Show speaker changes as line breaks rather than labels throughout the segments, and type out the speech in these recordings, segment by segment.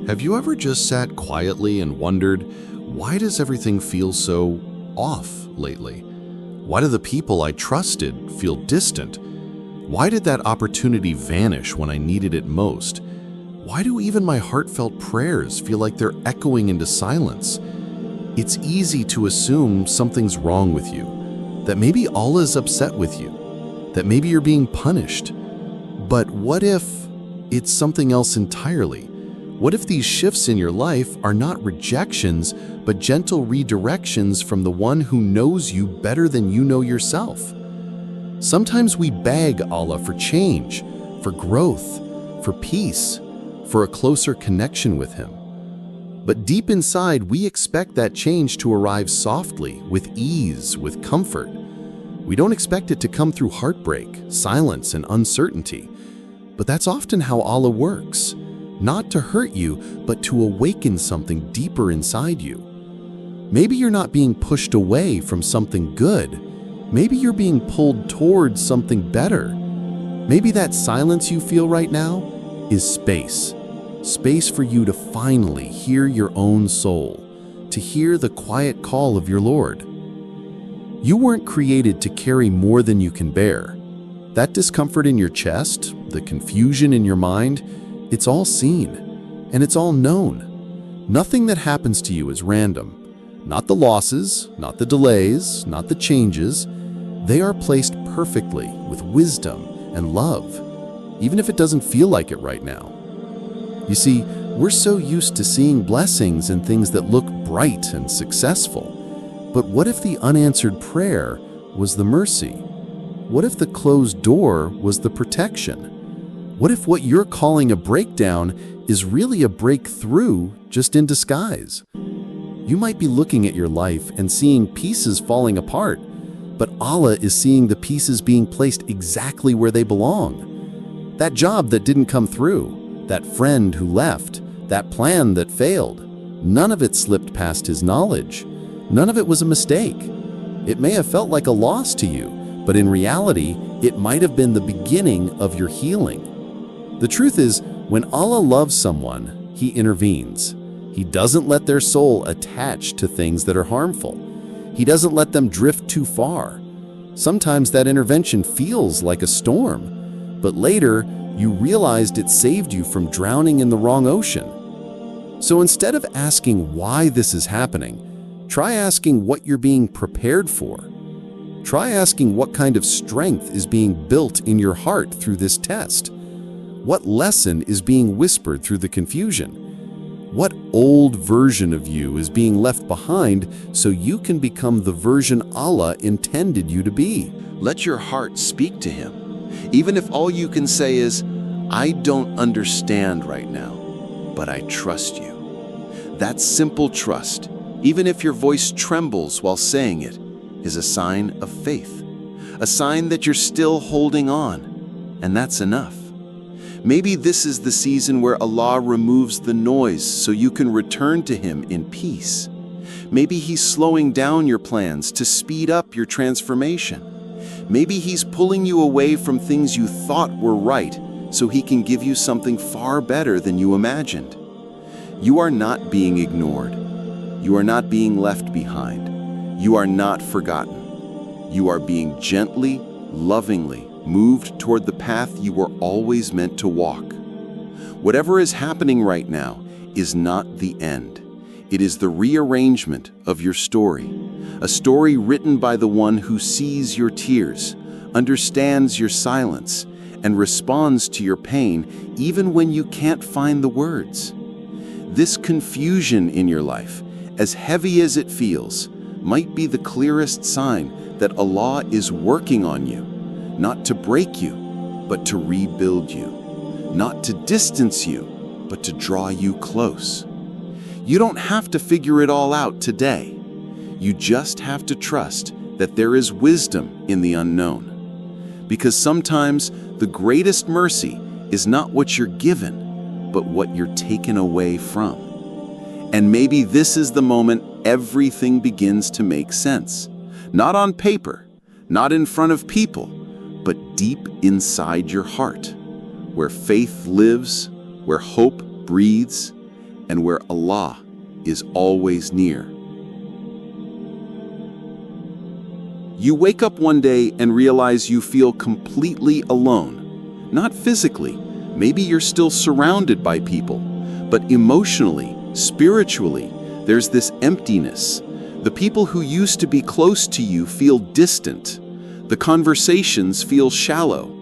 Have you ever just sat quietly and wondered, why does everything feel so off lately? Why do the people I trusted feel distant? Why did that opportunity vanish when I needed it most? Why do even my heartfelt prayers feel like they're echoing into silence? It's easy to assume something's wrong with you, that maybe Allah's upset with you, that maybe you're being punished. But what if it's something else entirely? What if these shifts in your life are not rejections, but gentle redirections from the one who knows you better than you know yourself? Sometimes we beg Allah for change, for growth, for peace, for a closer connection with Him. But deep inside, we expect that change to arrive softly, with ease, with comfort. We don't expect it to come through heartbreak, silence, and uncertainty. But that's often how Allah works. Not to hurt you, but to awaken something deeper inside you. Maybe you're not being pushed away from something good. Maybe you're being pulled towards something better. Maybe that silence you feel right now is space. Space for you to finally hear your own soul, to hear the quiet call of your Lord. You weren't created to carry more than you can bear. That discomfort in your chest, the confusion in your mind, it's all seen, and it's all known. Nothing that happens to you is random. Not the losses, not the delays, not the changes. They are placed perfectly with wisdom and love, even if it doesn't feel like it right now. You see, we're so used to seeing blessings in things that look bright and successful. But what if the unanswered prayer was the mercy? What if the closed door was the protection? What if what you're calling a breakdown is really a breakthrough just in disguise? You might be looking at your life and seeing pieces falling apart, but Allah is seeing the pieces being placed exactly where they belong. That job that didn't come through, that friend who left, that plan that failed, none of it slipped past His knowledge. None of it was a mistake. It may have felt like a loss to you, but in reality, it might have been the beginning of your healing. The truth is, when Allah loves someone, He intervenes. He doesn't let their soul attach to things that are harmful. He doesn't let them drift too far. Sometimes that intervention feels like a storm, but later you realized it saved you from drowning in the wrong ocean. So instead of asking why this is happening, try asking what you're being prepared for. Try asking what kind of strength is being built in your heart through this test. What lesson is being whispered through the confusion? What old version of you is being left behind so you can become the version Allah intended you to be?
Let your heart speak to Him, even if all you can say is, "I don't understand right now, but I trust you." That simple trust, even if your voice trembles while saying it, is a sign of faith, a sign that you're still holding on, and that's enough. Maybe this is the season where Allah removes the noise so you can return to Him in peace. Maybe He's slowing down your plans to speed up your transformation. Maybe He's pulling you away from things you thought were right so He can give you something far better than you imagined. You are not being ignored. You are not being left behind. You are not forgotten. You are being gently, lovingly moved toward the path you were always meant to walk. Whatever is happening right now is not the end. It is the rearrangement of your story, a story written by the one who sees your tears, understands your silence, and responds to your pain even when you can't find the words. This confusion in your life, as heavy as it feels, might be the clearest sign that Allah is working on you. Not to break you, but to rebuild you. Not to distance you, but to draw you close. You don't have to figure it all out today. You just have to trust that there is wisdom in the unknown. Because sometimes the greatest mercy is not what you're given, but what you're taken away from. And maybe this is the moment everything begins to make sense. Not on paper, not in front of people, but deep inside your heart, where faith lives, where hope breathes, and where Allah is always near. You wake up one day and realize you feel completely alone. Not physically, maybe you're still surrounded by people, but emotionally, spiritually, there's this emptiness. The people who used to be close to you feel distant. The conversations feel shallow.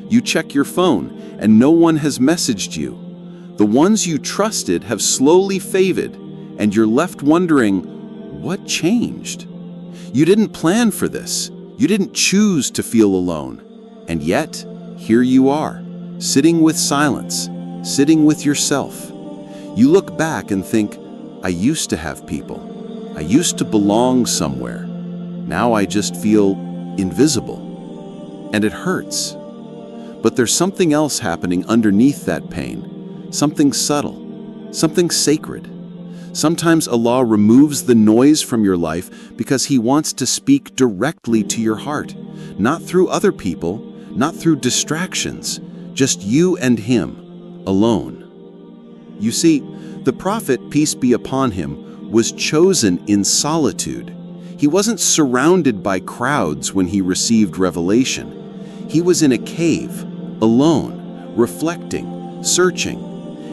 You check your phone and no one has messaged you. The ones you trusted have slowly faded, and you're left wondering, what changed? You didn't plan for this. You didn't choose to feel alone. And yet, here you are, sitting with silence, sitting with yourself. You look back and think, I used to have people. I used to belong somewhere. Now I just feel invisible. And it hurts. But there's something else happening underneath that pain. Something subtle, something sacred. Sometimes Allah removes the noise from your life because He wants to speak directly to your heart, not through other people, not through distractions, just you and Him, alone. You see, the Prophet, peace be upon him, was chosen in solitude. He wasn't surrounded by crowds when he received revelation. He was in a cave, alone, reflecting, searching.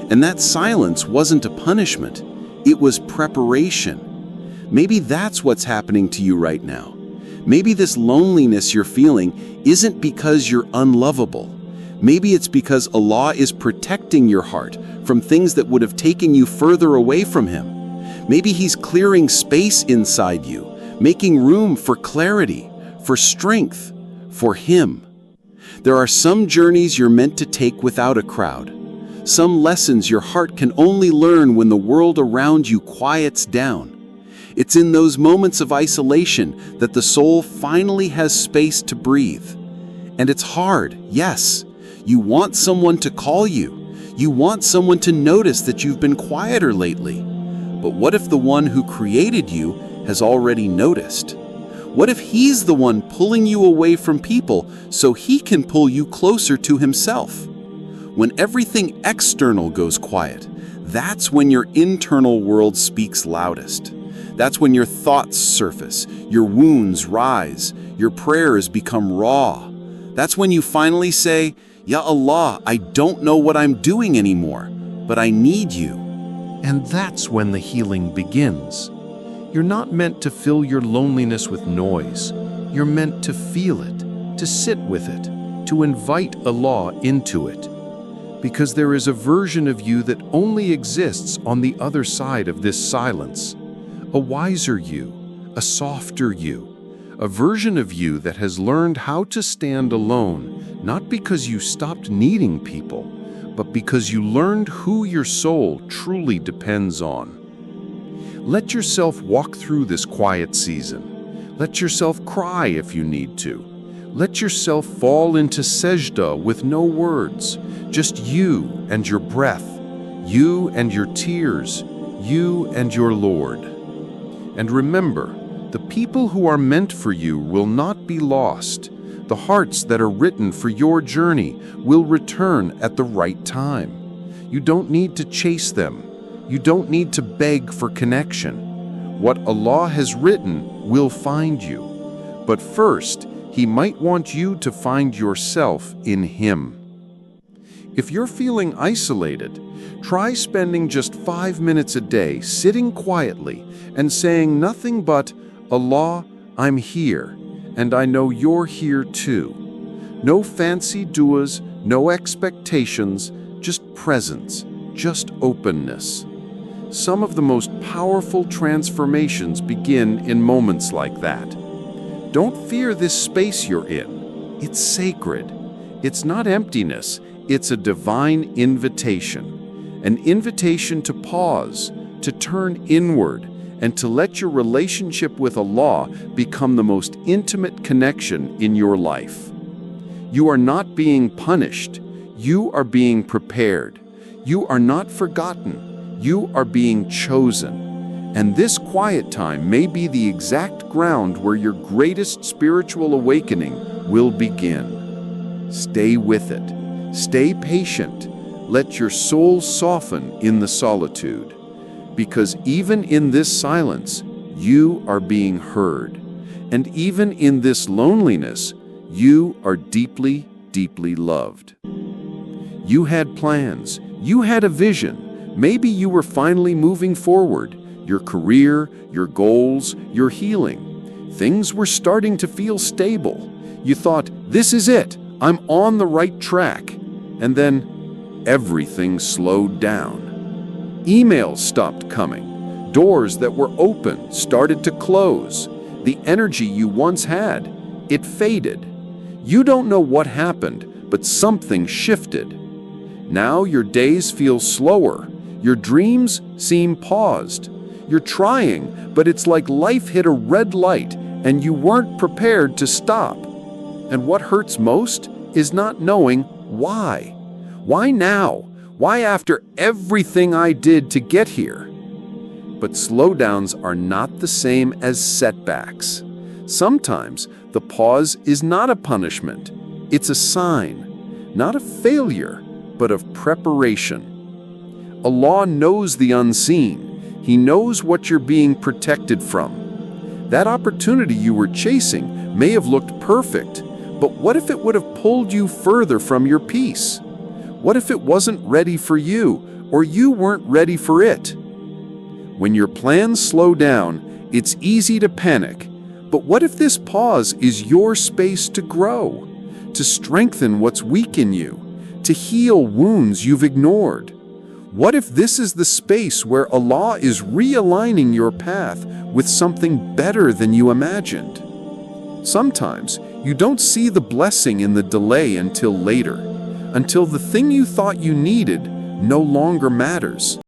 And that silence wasn't a punishment. It was preparation. Maybe that's what's happening to you right now. Maybe this loneliness you're feeling isn't because you're unlovable. Maybe it's because Allah is protecting your heart from things that would have taken you further away from Him. Maybe He's clearing space inside you, making room for clarity, for strength, for Him. There are some journeys you're meant to take without a crowd. Some lessons your heart can only learn when the world around you quiets down. It's in those moments of isolation that the soul finally has space to breathe. And it's hard, yes. You want someone to call you. You want someone to notice that you've been quieter lately. But what if the one who created you has already noticed? What if He's the one pulling you away from people so He can pull you closer to Himself? When everything external goes quiet, that's when your internal world speaks loudest. That's when your thoughts surface, your wounds rise, your prayers become raw. That's when you finally say, Ya Allah, I don't know what I'm doing anymore, but I need you.
And that's when the healing begins. You're not meant to fill your loneliness with noise. You're meant to feel it, to sit with it, to invite Allah into it. Because there is a version of you that only exists on the other side of this silence. A wiser you, a softer you, a version of you that has learned how to stand alone, not because you stopped needing people, but because you learned who your soul truly depends on. Let yourself walk through this quiet season. Let yourself cry if you need to. Let yourself fall into sajda with no words, just you and your breath, you and your tears, you and your Lord. And remember, the people who are meant for you will not be lost. The hearts that are written for your journey will return at the right time. You don't need to chase them. You don't need to beg for connection. What Allah has written will find you. But first, He might want you to find yourself in Him. If you're feeling isolated, try spending just 5 minutes a day sitting quietly and saying nothing but, Allah, I'm here, and I know you're here too. No fancy duas, no expectations, just presence, just openness. Some of the most powerful transformations begin in moments like that. Don't fear this space you're in. It's sacred. It's not emptiness. It's a divine invitation. An invitation to pause, to turn inward, and to let your relationship with Allah become the most intimate connection in your life. You are not being punished. You are being prepared. You are not forgotten. You are being chosen. And this quiet time may be the exact ground where your greatest spiritual awakening will begin. Stay with it. Stay patient. Let your soul soften in the solitude. Because even in this silence, you are being heard. And even in this loneliness, you are deeply, deeply loved. You had plans. You had a vision. Maybe you were finally moving forward. Your career, your goals, your healing. Things were starting to feel stable. You thought, this is it. I'm on the right track. And then everything slowed down. Emails stopped coming. Doors that were open started to close. The energy you once had, it faded. You don't know what happened, but something shifted. Now your days feel slower. Your dreams seem paused. You're trying, but it's like life hit a red light and you weren't prepared to stop. And what hurts most is not knowing why. Why now? Why after everything I did to get here? But slowdowns are not the same as setbacks. Sometimes the pause is not a punishment. It's a sign, not of failure, but of preparation. Allah knows the unseen. He knows what you're being protected from. That opportunity you were chasing may have looked perfect, but what if it would have pulled you further from your peace? What if it wasn't ready for you, or you weren't ready for it? When your plans slow down, it's easy to panic. But what if this pause is your space to grow, to strengthen what's weak in you, to heal wounds you've ignored? What if this is the space where Allah is realigning your path with something better than you imagined? Sometimes you don't see the blessing in the delay until later, until the thing you thought you needed no longer matters.